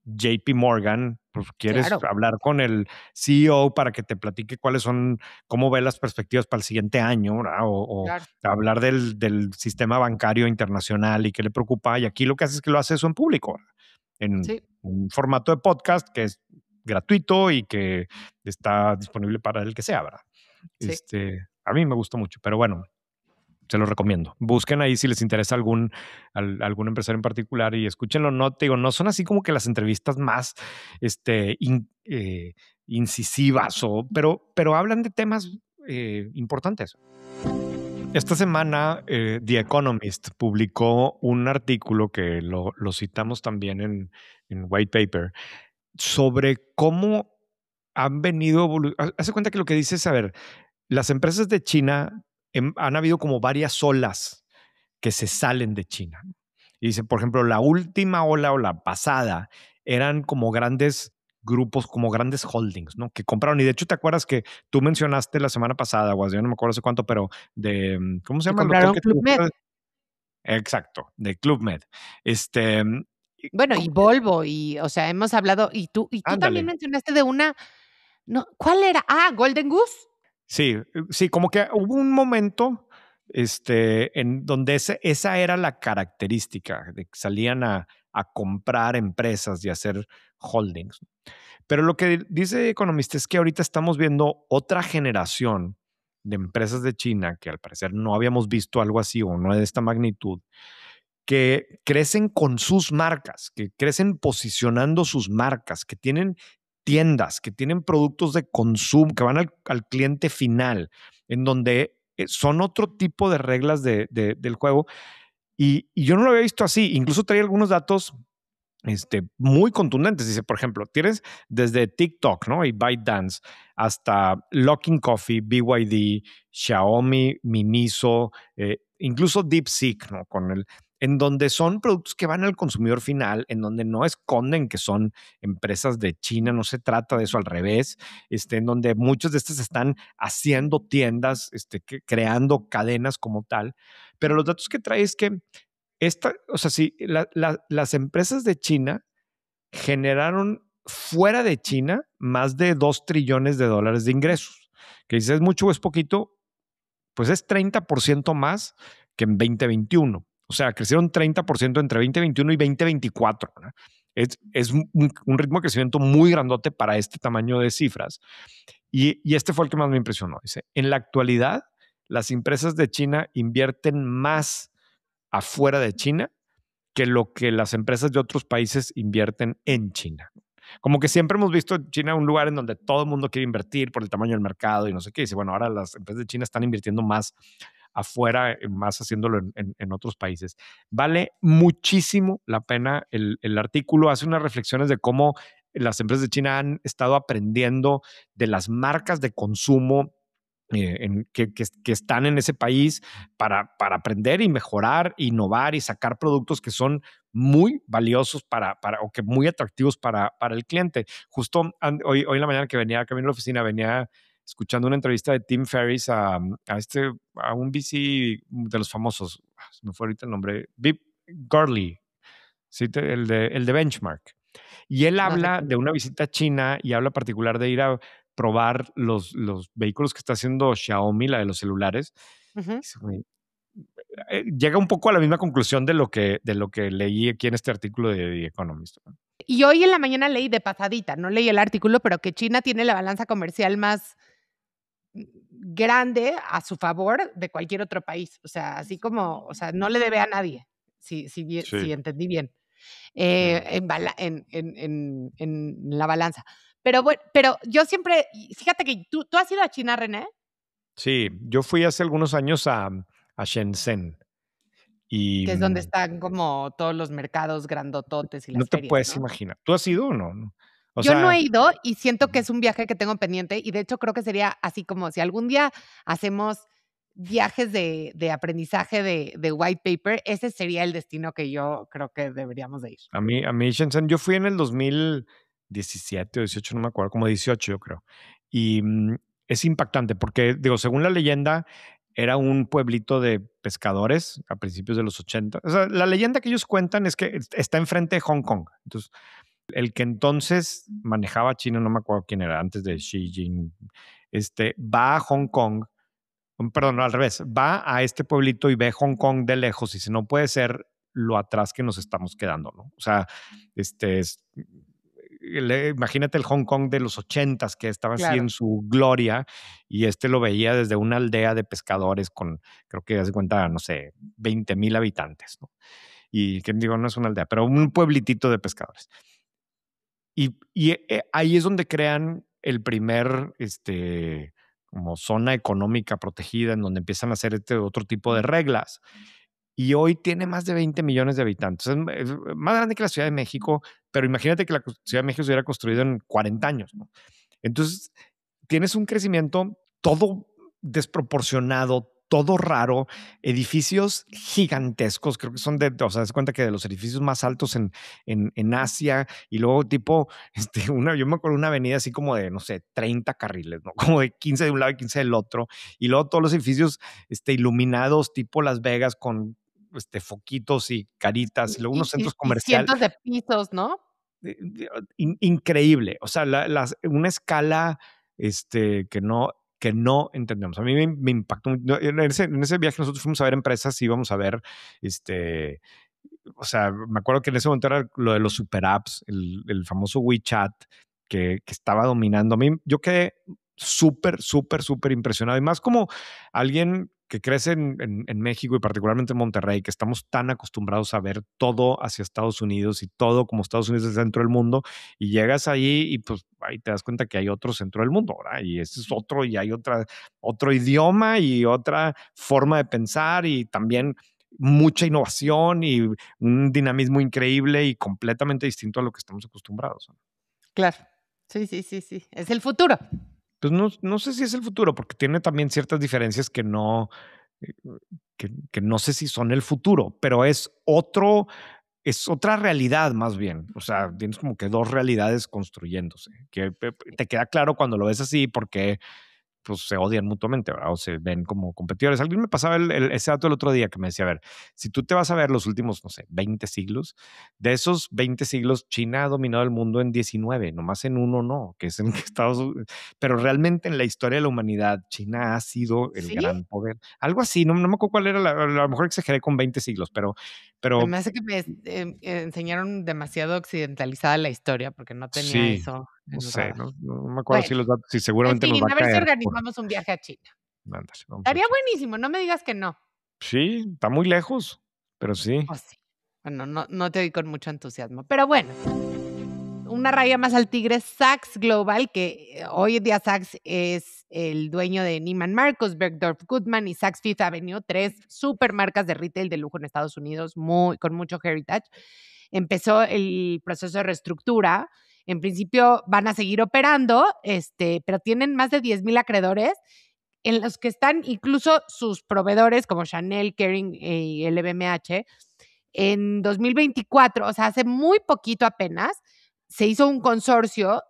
JP Morgan, pues quieres Claro, hablar con el CEO para que te platique cuáles son, cómo ve las perspectivas para el siguiente año, ¿verdad? O claro. hablar del sistema bancario internacional y qué le preocupa. Y aquí lo que hace es que lo hace eso en público, ¿verdad? En Sí, un formato de podcast que es gratuito y que está disponible para el que sea, ¿verdad? sí. A mí me gusta mucho, pero bueno, se los recomiendo. Busquen ahí si les interesa algún empresario en particular y escúchenlo. No, te digo, no son así como que las entrevistas más incisivas, pero hablan de temas importantes. Esta semana, The Economist publicó un artículo que lo citamos también en White Paper sobre cómo han venido. Hace cuenta que lo que dice es, a ver, las empresas de China han habido como varias olas que se salen de China. Y dice, por ejemplo, la última ola o la pasada eran como grandes grupos, como grandes holdings, ¿no? Que compraron. Y de hecho, ¿te acuerdas que tú mencionaste la semana pasada, o yo no me acuerdo hace cuánto, pero ¿cómo se Que llama el hotel compraron que te Club Med. gusta? Exacto, de Club Med. Este, Bueno, y Volvo, o sea, hemos hablado, y tú también ándale. mencionaste de una, no, ¿cuál era? Ah, Golden Goose. Sí, sí, como que hubo un momento en donde esa era la característica, de que salían a comprar empresas y hacer holdings. Pero lo que dice Economista es que ahorita estamos viendo otra generación de empresas de China, que al parecer no habíamos visto algo así o no de esta magnitud, que crecen con sus marcas, que crecen posicionando sus marcas, que tienen tiendas, que tienen productos de consumo, que van al cliente final, en donde son otro tipo de reglas del juego. Y yo no lo había visto así. Incluso traía algunos datos muy contundentes. Dice, por ejemplo, tienes desde TikTok, ¿no? Y ByteDance hasta Luckin Coffee, BYD, Xiaomi, Miniso, incluso DeepSeek, ¿no? En donde son productos que van al consumidor final, en donde no esconden que son empresas de China, no se trata de eso, al revés, en donde muchos de estas están haciendo tiendas, creando cadenas como tal, pero los datos que trae es que o sea, sí, las empresas de China generaron fuera de China más de $2 trillones de ingresos. Que dices, ¿es mucho o es poquito? Pues es 30% más que en 2021. O sea, crecieron 30% entre 2021 y 2024. ¿No? Es un ritmo de crecimiento muy grandote para este tamaño de cifras. Y este fue el que más me impresionó. Dice, en la actualidad, las empresas de China invierten más afuera de China que lo que las empresas de otros países invierten en China. Como que siempre hemos visto China un lugar en donde todo el mundo quiere invertir por el tamaño del mercado y no sé qué. Dice, bueno, ahora las empresas de China están invirtiendo más afuera, más haciéndolo en otros países. Vale muchísimo la pena. El artículo hace unas reflexiones de cómo las empresas de China han estado aprendiendo de las marcas de consumo que están en ese país para aprender y mejorar, innovar y sacar productos que son muy valiosos o que muy atractivos para el cliente. Justo hoy en la mañana que venía camino a la oficina, venía escuchando una entrevista de Tim Ferriss a un VC de los famosos, se me fue ahorita el nombre, Vip Gurley, ¿sí? El de Benchmark. Y él No sé habla quién. de una visita a China y habla particular de ir a probar los vehículos que está haciendo Xiaomi, la de los celulares. Ujú. Llega un poco a la misma conclusión de lo que leí aquí en este artículo de The Economist. ¿No? Y hoy en la mañana leí de pasadita, no leí el artículo, pero que China tiene la balanza comercial más grande a su favor de cualquier otro país. O sea, así como, o sea, no le debe a nadie, si Sí, entendí bien, sí. en la balanza. Pero bueno, pero yo siempre, fíjate que tú has ido a China, René, Sí, yo fui hace algunos años a Shenzhen y que es donde están como todos los mercados grandototes y no las te ferias, puedes ¿no? imaginar. ¿Tú has ido o no? No. O Yo no sea, he ido y siento que ujú. es un viaje que tengo pendiente y de hecho creo que sería así como si algún día hacemos viajes de aprendizaje de white paper, ese sería el destino que yo creo que deberíamos de ir. A mí Shenzhen, yo fui en el 2017 o 18, no me acuerdo, como 18 yo creo. Y es impactante porque, digo, según la leyenda, era un pueblito de pescadores a principios de los 80. O sea, la leyenda que ellos cuentan es que está enfrente de Hong Kong. Entonces, el que entonces manejaba China, no me acuerdo quién era, antes de Xi Jinping, va a Hong Kong, perdón, no, al revés, va a este pueblito y ve Hong Kong de lejos y si no puede ser lo atrás que nos estamos quedando, ¿no? O sea, imagínate el Hong Kong de los 80s que estaba así Claro. en su gloria y lo veía desde una aldea de pescadores con, creo que hace cuenta, no sé, 20,000 habitantes, ¿no? Y que digo, no es una aldea, pero un pueblitito de pescadores. Y ahí es donde crean el primer, como zona económica protegida, en donde empiezan a hacer este otro tipo de reglas. Y hoy tiene más de 20 millones de habitantes. Es más grande que la Ciudad de México, pero imagínate que la Ciudad de México se hubiera construido en 40 años, ¿no? Entonces, tienes un crecimiento todo desproporcionado, todo raro, edificios gigantescos, creo que son o sea, das cuenta que de los edificios más altos en Asia, y luego tipo, yo me acuerdo una avenida así como de, no sé, 30 carriles, ¿no? Como de 15 de un lado y 15 del otro, y luego todos los edificios iluminados tipo Las Vegas con foquitos y caritas, y luego unos centros Y comerciales cientos de pisos, ¿no? increíble. O sea, una escala que no entendemos. A mí me impactó. En ese viaje nosotros fuimos a ver empresas, íbamos a ver, o sea, me acuerdo que en ese momento era lo de los super apps, el famoso WeChat que estaba dominando. A mí, yo quedé súper, súper, súper impresionado. Y más como alguien que crece en México y particularmente en Monterrey, que estamos tan acostumbrados a ver todo hacia Estados Unidos y todo como Estados Unidos es el centro del mundo, y llegas ahí y pues ahí te das cuenta que hay otro centro del mundo, ¿verdad? Y ese es otro, y hay otro idioma y otra forma de pensar y también mucha innovación y un dinamismo increíble y completamente distinto a lo que estamos acostumbrados, ¿no? Claro. Sí, sí, sí, sí. Es el futuro. Pues no sé si es el futuro, porque tiene también ciertas diferencias eh, que no sé si son el futuro, pero es otra realidad más bien. O sea, tienes como que dos realidades construyéndose, que te queda claro cuando lo ves así, porque pues se odian mutuamente, ¿verdad? O se ven como competidores. Alguien me pasaba ese dato el otro día que me decía, a ver, si tú te vas a ver los últimos, no sé, 20 siglos, de esos 20 siglos, China ha dominado el mundo en 19, nomás en uno no, que es en Estados Unidos. Pero realmente en la historia de la humanidad, China ha sido el ¿Sí? gran poder. Algo así, no me acuerdo cuál era, a lo mejor exageré con 20 siglos, Se pero me hace que me enseñaron demasiado occidentalizada la historia, porque no tenía sí, eso no en el sé, radar. no me acuerdo si Bueno, los datos, si en seguramente nos va fin, a a ver si caer por, organizamos un viaje a China. ándale, vamos a Estaría checar. buenísimo, no me digas que no. Sí, está muy lejos, pero sí. Oh, sí. Bueno, no te oí con mucho entusiasmo, pero bueno, una raya más al tigre, Saks Global, que hoy en día Saks es el dueño de Neiman Marcus, Bergdorf Goodman y Saks Fifth Avenue, 3 supermarcas de retail de lujo en Estados Unidos, con mucho heritage. Empezó el proceso de reestructura. En principio van a seguir operando, pero tienen más de 10,000 acreedores en los que están incluso sus proveedores como Chanel, Kering y LVMH. En 2024, o sea, hace muy poquito apenas, se hizo un consorcio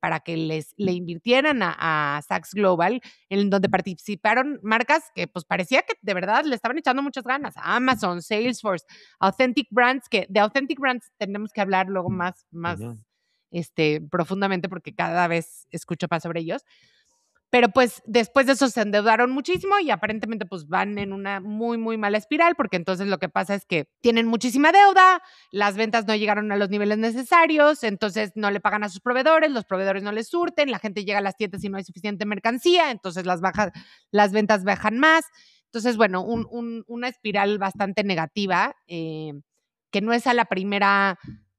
para que le invirtieran a Saks Global, en donde participaron marcas que pues parecía que de verdad le estaban echando muchas ganas. Amazon, Salesforce, Authentic Brands, que de Authentic Brands tenemos que hablar luego más Ujú. profundamente porque cada vez escucho más sobre ellos. Pero pues después de eso se endeudaron muchísimo y aparentemente pues van en una muy, muy mala espiral porque entonces lo que pasa es que tienen muchísima deuda, las ventas no llegaron a los niveles necesarios, entonces no le pagan a sus proveedores, los proveedores no les surten, la gente llega a las tiendas y no hay suficiente mercancía, entonces las ventas bajan más. Entonces, bueno, una espiral bastante negativa, que no es a la primera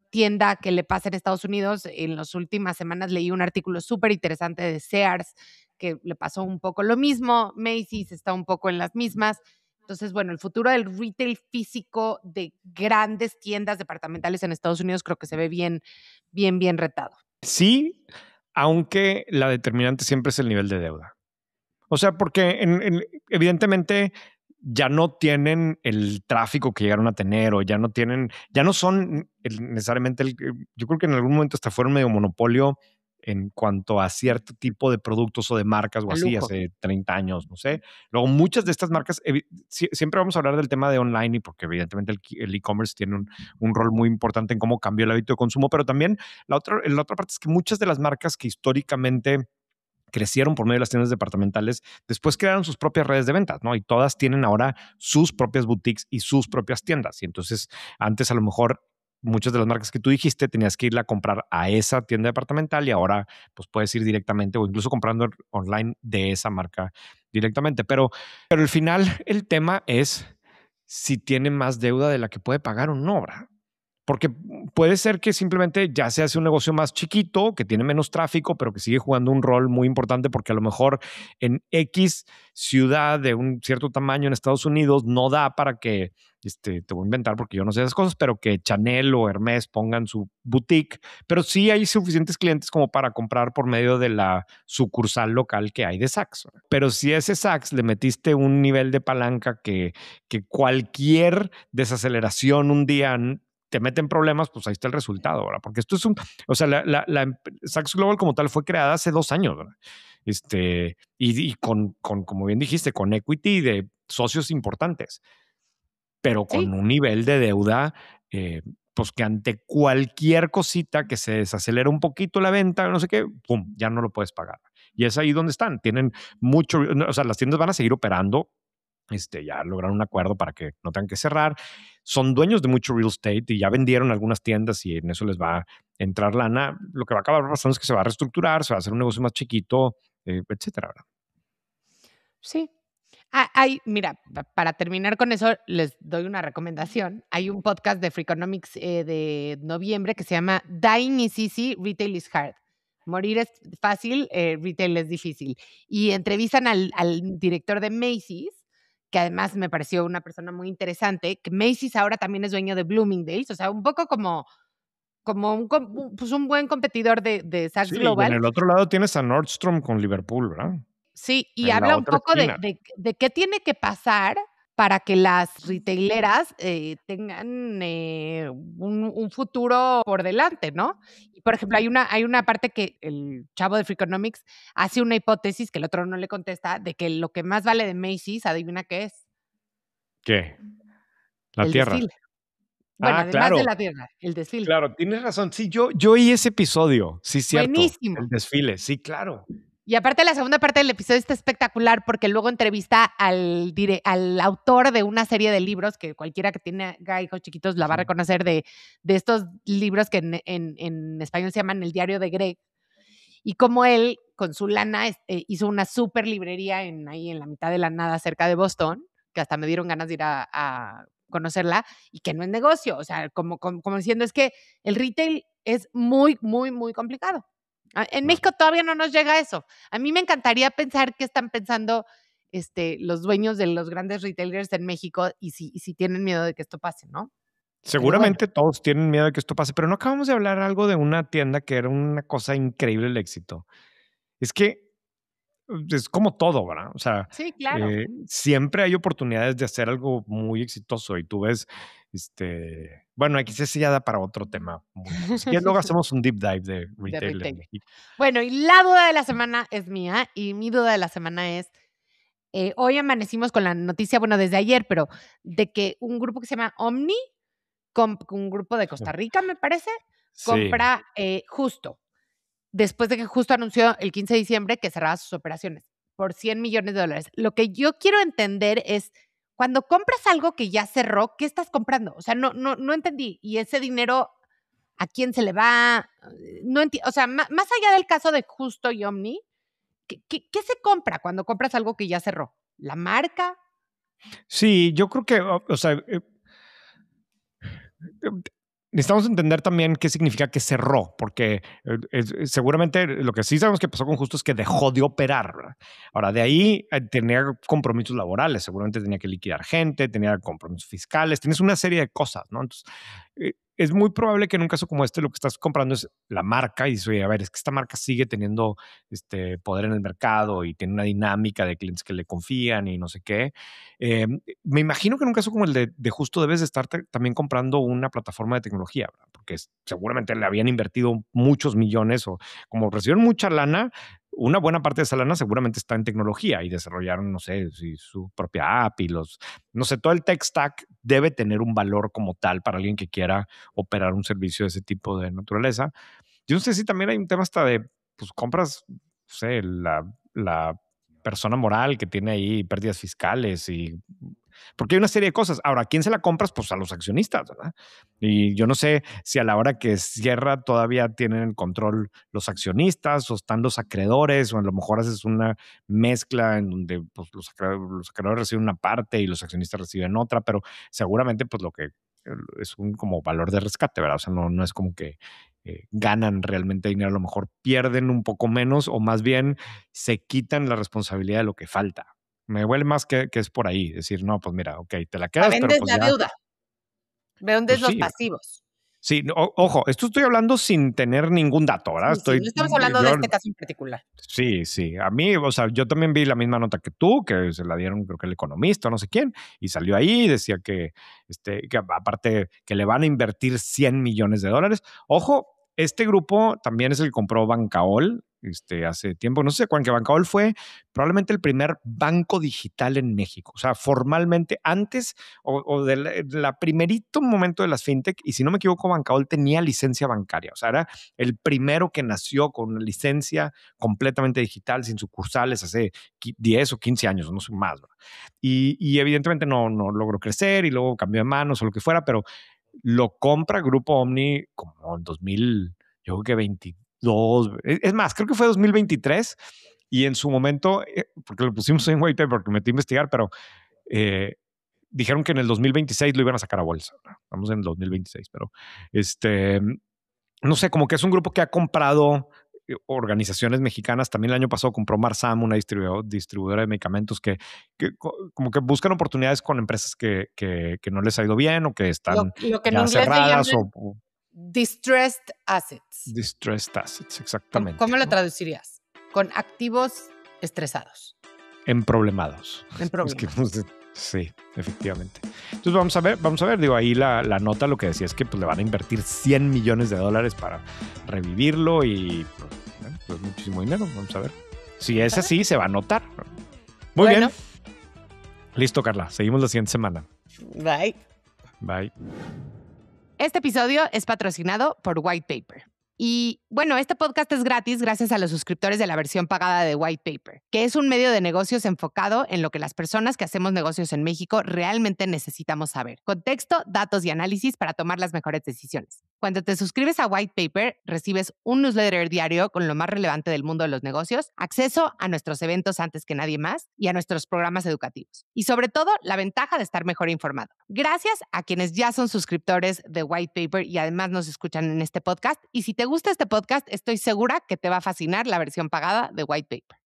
tienda que le pasa en Estados Unidos. En las últimas semanas leí un artículo súper interesante de Sears que le pasó un poco lo mismo. Macy's está un poco en las mismas. Entonces, bueno, el futuro del retail físico de grandes tiendas departamentales en Estados Unidos creo que se ve bien, bien, bien retado. Sí, aunque la determinante siempre es el nivel de deuda. O sea, porque evidentemente ya no tienen el tráfico que llegaron a tener o ya no tienen, ya no son necesariamente, yo creo que en algún momento hasta fueron medio monopolio en cuanto a cierto tipo de productos o de marcas o A así, lujo. hace 30 años, no sé. Luego, muchas de estas marcas, siempre vamos a hablar del tema de online y porque evidentemente el e-commerce tiene un rol muy importante en cómo cambió el hábito de consumo, pero también la otra parte es que muchas de las marcas que históricamente crecieron por medio de las tiendas departamentales, después crearon sus propias redes de ventas, ¿no? Y todas tienen ahora sus propias boutiques y sus propias tiendas. Y entonces, antes a lo mejor muchas de las marcas que tú dijiste tenías que irla a comprar a esa tienda departamental y ahora pues puedes ir directamente o incluso comprando online de esa marca directamente. Pero al final el tema es si tiene más deuda de la que puede pagar o no, ¿verdad? Porque puede ser que simplemente ya se hace un negocio más chiquito, que tiene menos tráfico, pero que sigue jugando un rol muy importante porque a lo mejor en X ciudad de un cierto tamaño en Estados Unidos no da para que, te voy a inventar porque yo no sé esas cosas, pero que Chanel o Hermès pongan su boutique, pero sí hay suficientes clientes como para comprar por medio de la sucursal local que hay de Saks. Pero si a ese Saks le metiste un nivel de palanca que cualquier desaceleración un día te meten problemas, pues ahí está el resultado, ¿verdad? Porque esto es o sea, Saks Global como tal fue creada hace 2 años, ¿verdad? Y como bien dijiste, con equity de socios importantes, pero con Sí, un nivel de deuda, pues que ante cualquier cosita que se desacelera un poquito la venta, no sé qué, pum, ya no lo puedes pagar. Y es ahí donde están. Tienen mucho, o sea, las tiendas van a seguir operando, ya lograron un acuerdo para que no tengan que cerrar. Son dueños de mucho real estate y ya vendieron algunas tiendas y en eso les va a entrar lana. Lo que va a acabar pasando es que se va a reestructurar, se va a hacer un negocio más chiquito, etcétera, ¿verdad? sí. Mira, para terminar con eso, les doy una recomendación. Hay un podcast de Freakonomics de noviembre que se llama Dying is easy, retail is hard. Morir es fácil, retail es difícil. Y entrevistan al director de Macy's, que además me pareció una persona muy interesante, que Macy's ahora también es dueño de Bloomingdale's, o sea, un poco como pues un buen competidor de Saks Sí, y en Global. el otro lado tienes a Nordstrom con Liverpool, ¿verdad? Sí, y En la habla un otra poco de esquina. de de qué tiene que pasar para que las retaileras, tengan, un futuro por delante, ¿no? Y, por ejemplo, hay una parte que el chavo de Freakonomics hace una hipótesis que el otro no le contesta, de que lo que más vale de Macy's, ¿adivina qué es? ¿Qué? La El tierra. desfile. Bueno, Ah, además de claro, la tierra, el desfile. claro, tienes razón. Sí, yo oí ese episodio. Sí, cierto. El Buenísimo. desfile. Sí, claro. Y aparte la segunda parte del episodio está espectacular porque luego entrevista al autor de una serie de libros que cualquiera que tenga hijos chiquitos la va a Sí. reconocer de estos libros que en español se llaman El diario de Greg. Y como él, con su lana, hizo una super librería ahí en la mitad de la nada cerca de Boston, que hasta me dieron ganas de ir a conocerla, y que no es negocio. O sea, como diciendo, es que el retail es muy, muy, muy complicado. En Claro. México todavía no nos llega a eso. A mí me encantaría pensar qué están pensando los dueños de los grandes retailers en México y si tienen miedo de que esto pase, ¿no? Pero bueno, Seguramente todos tienen miedo de que esto pase, pero no acabamos de hablar algo de una tienda que era una cosa increíble el éxito. Es que es como todo, ¿verdad? O sea, sí, claro. siempre hay oportunidades de hacer algo muy exitoso y tú ves, bueno, aquí sí ya da para otro tema muy largo. Si quieres, luego hacemos un deep dive de De retail en retail. México. Bueno, y la duda de la semana es mía, y mi duda de la semana es, hoy amanecimos con la noticia, bueno, desde ayer, pero de que un grupo que se llama Omni, un grupo de Costa Rica, me parece, Sí, compra Justo. después de que justo anunció el 15 de diciembre que cerraba sus operaciones por $100 millones. Lo que yo quiero entender es, cuando compras algo que ya cerró, ¿qué estás comprando? O sea, no entendí. Y ese dinero, ¿a quién se le va? No entiendo. O sea, más allá del caso de Justo y Omni, ¿qué se compra cuando compras algo que ya cerró? ¿La marca? Sí, yo creo que, o sea, necesitamos entender también qué significa que cerró, porque seguramente lo que sí sabemos que pasó con Justo es que dejó de operar, ¿verdad? Ahora, de ahí tenía compromisos laborales, seguramente tenía que liquidar gente, tenía compromisos fiscales, tienes una serie de cosas, ¿no? Entonces, es muy probable que en un caso como este lo que estás comprando es la marca y dices, oye, a ver, es que esta marca sigue teniendo poder en el mercado y tiene una dinámica de clientes que le confían y no sé qué. Me imagino que en un caso como el de Justo debes de estar también comprando una plataforma de tecnología, ¿verdad? Porque seguramente le habían invertido muchos millones o como recibieron mucha lana, una buena parte de esa lana seguramente está en tecnología y desarrollaron, no sé, su propia app y no sé, todo el tech stack debe tener un valor como tal para alguien que quiera operar un servicio de ese tipo de naturaleza. Yo no sé si también hay un tema hasta de, pues compras, no sé, la persona moral que tiene ahí pérdidas fiscales y porque hay una serie de cosas. Ahora, ¿a quién se la compras? Pues a los accionistas, ¿verdad? Y yo no sé si a la hora que cierra todavía tienen control los accionistas o están los acreedores o a lo mejor haces una mezcla en donde pues, los acreedores reciben una parte y los accionistas reciben otra, pero seguramente pues lo que es un como valor de rescate, ¿verdad? O sea, no es como que ganan realmente dinero, a lo mejor pierden un poco menos o más bien se quitan la responsabilidad de lo que falta. Me huele más que es por ahí, decir, no, pues mira, ok, te la quedas, pero Vendes pues la ya, deuda, vendes pues los sí, pasivos. sí, ojo, esto estoy hablando sin tener ningún dato, ¿verdad? Sí, no estamos hablando de este caso en particular. Sí, a mí, o sea, yo también vi la misma nota que tú, que se la dieron, creo que el economista o no sé quién, y salió ahí y decía que aparte que le van a invertir $100 millones. Ojo, este grupo también es el que compró Bancaol, hace tiempo, no sé cuándo, que Bancaol fue probablemente el primer banco digital en México, o sea, formalmente antes o de la primerito momento de las fintech, y si no me equivoco, Bancaol tenía licencia bancaria, o sea, era el primero que nació con una licencia completamente digital, sin sucursales, hace 10 o 15 años, no sé más, ¿verdad? Y evidentemente no logró crecer y luego cambió de manos o lo que fuera, pero lo compra Grupo Omni como en 2000, yo creo que 22, es más, creo que fue 2023 y en su momento, porque lo pusimos en white paper, porque me metí a investigar, pero dijeron que en el 2026 lo iban a sacar a bolsa. Estamos en el 2026, pero no sé, como que es un grupo que ha comprado organizaciones mexicanas. También el año pasado compró Marsam, una distribuidora de medicamentos que como que buscan oportunidades con empresas que no les ha ido bien o que están Lo que en ya inglés le cerradas llaman o distressed assets. distressed assets, ¿Cómo, exactamente. cómo lo ¿no? traducirías? Con activos estresados. Emproblemados. En Es que, problemas. sí, efectivamente. Entonces vamos a ver, digo, ahí la nota lo que decía es que pues, le van a invertir $100 millones para revivirlo y pues muchísimo dinero, vamos a ver. Si es así, se va a notar. Muy bien. Listo, Carla, seguimos la siguiente semana. Bye. Bye. Este episodio es patrocinado por White Paper. Y bueno, este podcast es gratis gracias a los suscriptores de la versión pagada de White Paper, que es un medio de negocios enfocado en lo que las personas que hacemos negocios en México realmente necesitamos saber. Contexto, datos y análisis para tomar las mejores decisiones. Cuando te suscribes a White Paper, recibes un newsletter diario con lo más relevante del mundo de los negocios, acceso a nuestros eventos antes que nadie más y a nuestros programas educativos. Y sobre todo, la ventaja de estar mejor informado. Gracias a quienes ya son suscriptores de White Paper y además nos escuchan en este podcast. Y si te gusta este podcast, estoy segura que te va a fascinar la versión pagada de White Paper.